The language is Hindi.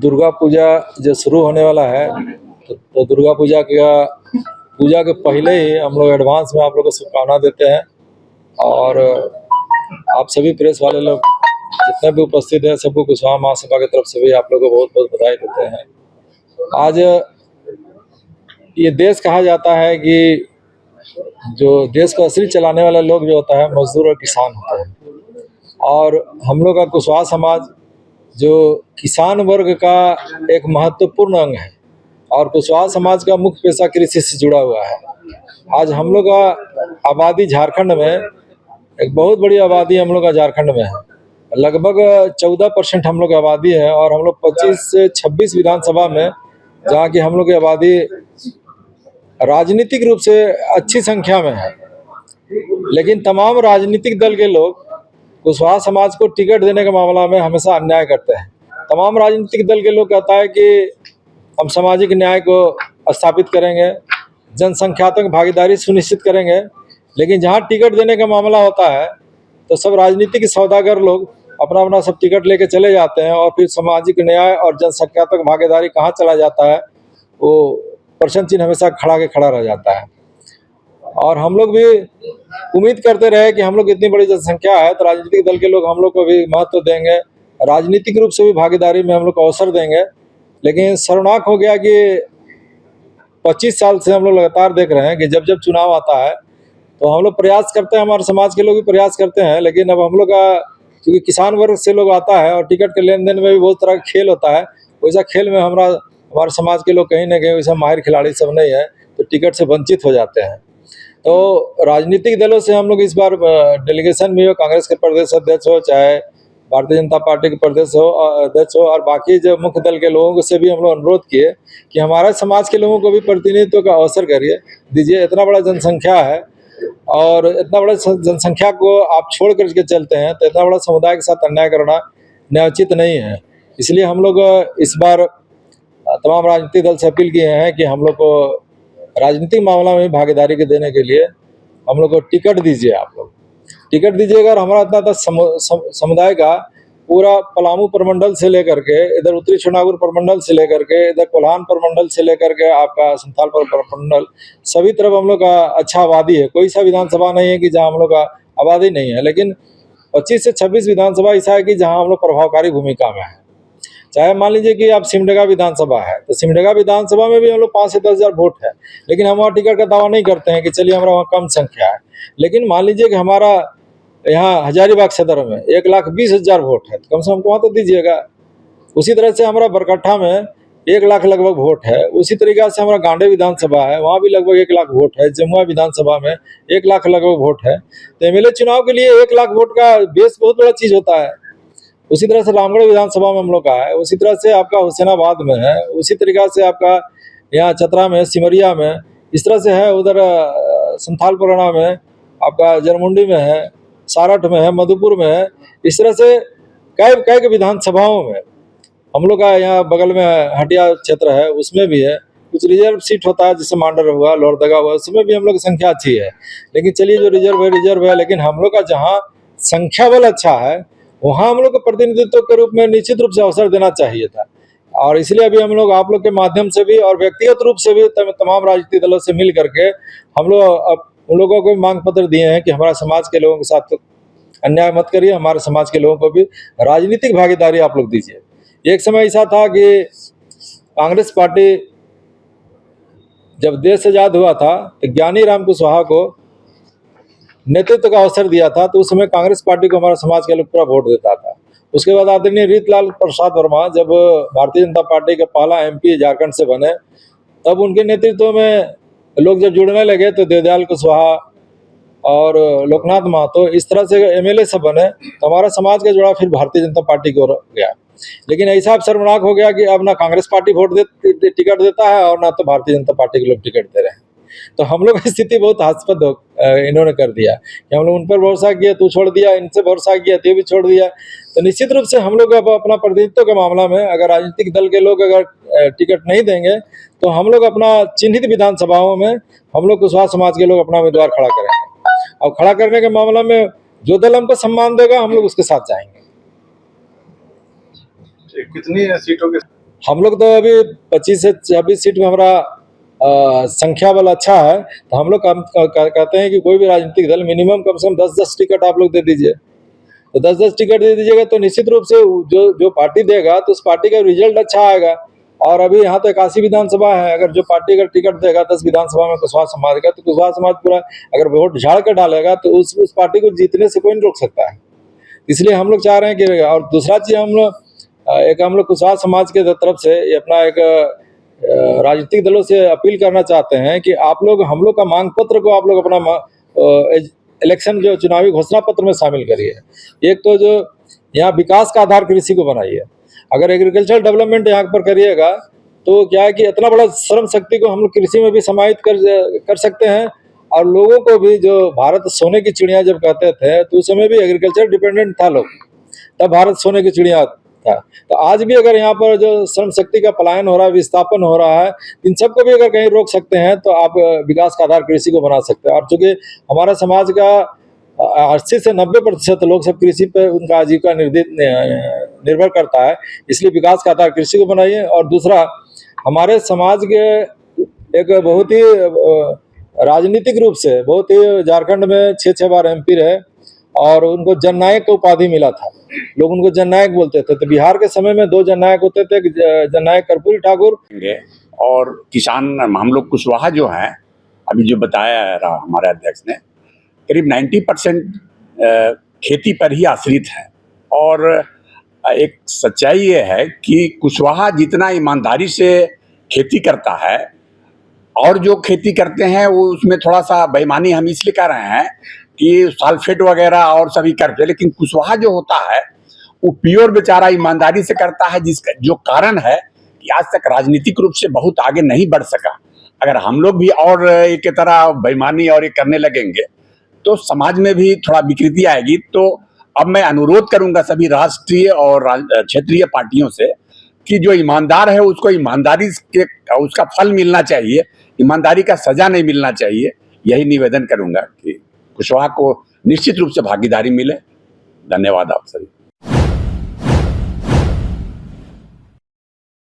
दुर्गा पूजा जो शुरू होने वाला है तो दुर्गा पूजा के पहले ही हम लोग एडवांस में आप लोग को शुभकामना देते हैं। और आप सभी प्रेस वाले लोग जितने भी उपस्थित हैं सबको कुशवाहा महासभा की तरफ से भी आप लोग को बहुत बहुत बधाई देते हैं। आज ये देश कहा जाता है कि जो देश को असली चलाने वाला लोग जो होता है मजदूर और किसान होता है, और हम लोग का कुशवाहा समाज जो किसान वर्ग का एक महत्वपूर्ण अंग है और कुशवाहा समाज का मुख्य पेशा कृषि से जुड़ा हुआ है। आज हम लोग का आबादी झारखंड में एक बहुत बड़ी आबादी हम लोग का झारखंड में है, लगभग 14% हम लोग की आबादी है और हम लोग 25 से 26 विधानसभा में जहाँ की हम लोग की आबादी राजनीतिक रूप से अच्छी संख्या में है, लेकिन तमाम राजनीतिक दल के लोग कुशवाहा समाज को टिकट देने के मामला में हमेशा अन्याय करते हैं। तमाम राजनीतिक दल के लोग कहता है कि हम सामाजिक न्याय को स्थापित करेंगे, जनसंख्यात्मक भागीदारी सुनिश्चित करेंगे, लेकिन जहां टिकट देने का मामला होता है तो सब राजनीतिक सौदागर लोग अपना अपना सब टिकट लेके चले जाते हैं और फिर सामाजिक न्याय और जनसंख्यात्मक भागीदारी कहाँ चला जाता है वो प्रश्न चिन्ह हमेशा खड़ा रह जाता है। और हम लोग भी उम्मीद करते रहे कि हम लोग इतनी बड़ी जनसंख्या है तो राजनीतिक दल के लोग हम लोग को भी महत्व देंगे, राजनीतिक रूप से भी भागीदारी में हम लोग को अवसर देंगे। लेकिन शर्मनाक हो गया कि 25 साल से हम लोग लगातार देख रहे हैं कि जब जब चुनाव आता है तो हम लोग प्रयास करते हैं, हमारे समाज के लोग भी प्रयास करते हैं, लेकिन अब हम लोग का क्योंकि किसान वर्ग से लोग आता है और टिकट के लेन देन में भी बहुत तरह का खेल होता है, वैसा खेल में हमारे समाज के लोग कहीं ना कहीं वैसा माहिर खिलाड़ी सब नहीं है तो टिकट से वंचित हो जाते हैं। तो राजनीतिक दलों से हम लोग इस बार डेलीगेशन भी हो, कांग्रेस के प्रदेश अध्यक्ष हो चाहे भारतीय जनता पार्टी के प्रदेश अध्यक्ष हो और बाकी जो मुख्य दल के लोगों से भी हम लोग अनुरोध किए कि हमारे समाज के लोगों को भी प्रतिनिधित्व का अवसर करिए दीजिए। इतना बड़ा जनसंख्या है और इतना बड़ा जनसंख्या को आप छोड़ करके चलते हैं तो इतना बड़ा समुदाय के साथ अन्याय करना न्यायोचित नहीं है। इसलिए हम लोग इस बार तमाम राजनीतिक दल से अपील किए हैं कि हम लोग को राजनीतिक मामला में भागीदारी के देने के लिए हम लोग को टिकट दीजिए। आप लोग टिकट दीजिएगा और हमारा इतना समुदाय का पूरा पलामू प्रमंडल से लेकर के इधर उत्तरी छोटानागपुर प्रमंडल से लेकर के इधर कोल्हान प्रमंडल से लेकर के आपका संथाल प्रमंडल सभी तरफ हम लोग का अच्छा आबादी है। कोई सा विधानसभा नहीं है कि जहाँ हम लोग का आबादी नहीं है, लेकिन 25 से 26 विधानसभा ऐसा है कि जहाँ हम लोग प्रभावकारी भूमिका में है। चाहे मान लीजिए कि आप सिमडेगा विधानसभा है तो सिमडेगा विधानसभा में भी हम लोग 5 से 10 हज़ार वोट है, लेकिन हम वहाँ टिकट का दावा नहीं करते हैं कि चलिए हमारा वहाँ कम संख्या है। लेकिन मान लीजिए कि हमारा यहाँ हजारीबाग सदर में 1,20,000 वोट है तो कम से कम वहाँ तो दीजिएगा। उसी तरह से हमारा बरकट्ठा में 1 लाख लगभग वोट है। उसी तरीका से हमारा गांडे विधानसभा है, वहाँ भी लगभग 1 लाख वोट है। जमुआ विधानसभा में 1 लाख लगभग वोट है। तो एमएलए चुनाव के लिए 1 लाख वोट का बेस बहुत बड़ा चीज़ होता है। उसी तरह से रामगढ़ विधानसभा में हम लोग का है, उसी तरह से आपका हुसैनाबाद में है, उसी तरीका से आपका यहाँ चतरा में, सिमरिया में, इस तरह से है। उधर संथाल परगना में आपका जरमुंडी में है, सारठ में है, मधुपुर में है। इस तरह से कई विधानसभाओं में हम लोग का यहाँ बगल में हटिया क्षेत्र है उसमें भी है। कुछ रिजर्व सीट होता है जैसे मांडर हुआ, लोहरदगा हुआ, उसमें भी हम लोग की संख्या अच्छी है। लेकिन चलिए जो रिजर्व है, लेकिन हम लोग का जहाँ संख्या बल अच्छा है वहाँ हम लोग को प्रतिनिधित्व के रूप में निश्चित रूप से अवसर देना चाहिए था। और इसलिए अभी हम लोग आप लोग के माध्यम से भी और व्यक्तिगत रूप से भी तमाम राजनीतिक दलों से मिल करके हम लोग अब उन लोगों को मांग पत्र दिए हैं कि हमारा समाज के लोगों के साथ अन्याय मत करिए, हमारे समाज के लोगों को भी राजनीतिक भागीदारी आप लोग दीजिए। एक समय ऐसा था कि कांग्रेस पार्टी जब देश आजाद हुआ था तो ज्ञानी राम कुशवाहा को नेतृत्व का अवसर दिया था, तो उस समय कांग्रेस पार्टी को हमारा समाज के लोग पूरा वोट देता था। उसके बाद आदरणीय रीतलाल प्रसाद वर्मा जब भारतीय जनता पार्टी का पहला एमपी झारखंड से बने, तब उनके नेतृत्व में लोग जब जुड़ने लगे तो देवदयाल कुशवाहा और लोकनाथ महतो इस तरह से एमएलए सब बने, तो हमारा समाज का जुड़ा फिर भारतीय जनता पार्टी को गया। लेकिन ऐसा शर्मनाक हो गया कि अब ना कांग्रेस पार्टी टिकट देता है और ना तो भारतीय जनता पार्टी के लोग टिकट दे रहे हैं। तो हम लोग की स्थिति बहुत हास्यास्पद इन्होंने कर दिया कि हम लोग उन पर भरोसा किया तू छोड़ दिया, इनसे भरोसा किया तो भी छोड़ दिया। तो निश्चित रूप से हम लोग अब अपना प्रतिनिधित्व के मामला में अगर राजनीतिक दल के लोग अगर टिकट नहीं देंगे तो हम लोग अपना चिन्हित विधानसभाओं में हम लोग कुशवाहा समाज के लोग अपना उम्मीदवार खड़ा करेंगे और खड़ा करने के मामला में जो दल हमको सम्मान देगा हम लोग उसके साथ जाएंगे। कितनी सीटों के हम लोग तो अभी 25 से 26 सीट में हमारा संख्या बल अच्छा है, तो हम लोग कहते हैं कि कोई भी राजनीतिक दल मिनिमम कम से कम 10-10 टिकट आप लोग दे दीजिए। तो 10-10 टिकट दे दीजिएगा तो निश्चित रूप से जो पार्टी देगा तो उस पार्टी का रिजल्ट अच्छा आएगा। और अभी यहाँ तो 81 विधानसभा है, अगर जो पार्टी अगर टिकट देगा 10 विधानसभा में कुशवाहा समाज का, तो कुशवाहा समाज पूरा अगर वोट झाड़ कर डालेगा तो उस पार्टी को जीतने से कोई नहीं रोक सकता है। इसलिए हम लोग चाह रहे हैं कि, और दूसरा चीज हम लोग कुशवाहा समाज के तरफ से अपना एक राजनीतिक दलों से अपील करना चाहते हैं कि आप लोग हम लोग का मांग पत्र को आप लोग अपना इलेक्शन जो चुनावी घोषणा पत्र में शामिल करिए। एक तो जो यहाँ विकास का आधार कृषि को बनाइए। अगर एग्रीकल्चर डेवलपमेंट यहाँ पर करिएगा तो क्या है कि इतना बड़ा श्रम शक्ति को हम लोग कृषि में भी समाहित कर सकते हैं। और लोगों को भी, जो भारत सोने की चिड़िया जब कहते थे तो उस समय भी एग्रीकल्चर डिपेंडेंट था लोग, तब भारत सोने की चिड़िया था। तो आज भी अगर यहाँ पर जो श्रम शक्ति का पलायन हो रहा है, विस्थापन हो रहा है, इन सबको भी अगर कहीं रोक सकते हैं तो आप विकास का आधार कृषि को बना सकते हैं। और चूंकि हमारा समाज का 80 से 90% लोग सब कृषि पे उनका आजीविका निर्भर करता है, इसलिए विकास का आधार कृषि को बनाइए। और दूसरा, हमारे समाज के एक बहुत ही राजनीतिक रूप से बहुत ही झारखंड में 6 बार MP रहे और उनको जननायक का उपाधि मिला था। लोग उनको जननायक बोलते थे। तो बिहार के समय में 2 जननायक होते थे, जननायक कर्पूरी ठाकुर और किसान हम लोग कुशवाहा जो हैं, अभी जो बताया रहा हमारे अध्यक्ष ने, करीब 90% खेती पर ही आश्रित है। और एक सच्चाई ये है कि कुशवाहा जितना ईमानदारी से खेती करता है और जो खेती करते हैं वो उसमें थोड़ा सा बेईमानी हम इसलिए कर रहे हैं कि सल्फेट वगैरह और सभी करते हैं, लेकिन कुशवाहा जो होता है वो प्योर बेचारा ईमानदारी से करता है, जिसका जो कारण है कि आज तक राजनीतिक रूप से बहुत आगे नहीं बढ़ सका। अगर हम लोग भी और एक तरह बेईमानी और ये करने लगेंगे तो समाज में भी थोड़ा विकृति आएगी। तो अब मैं अनुरोध करूंगा सभी राष्ट्रीय और क्षेत्रीय पार्टियों से कि जो ईमानदार है उसको ईमानदारी के उसका फल मिलना चाहिए, ईमानदारी का सजा नहीं मिलना चाहिए। यही निवेदन करूंगा कि कुशवाहा को निश्चित रूप से भागीदारी मिले। धन्यवाद आप सभी।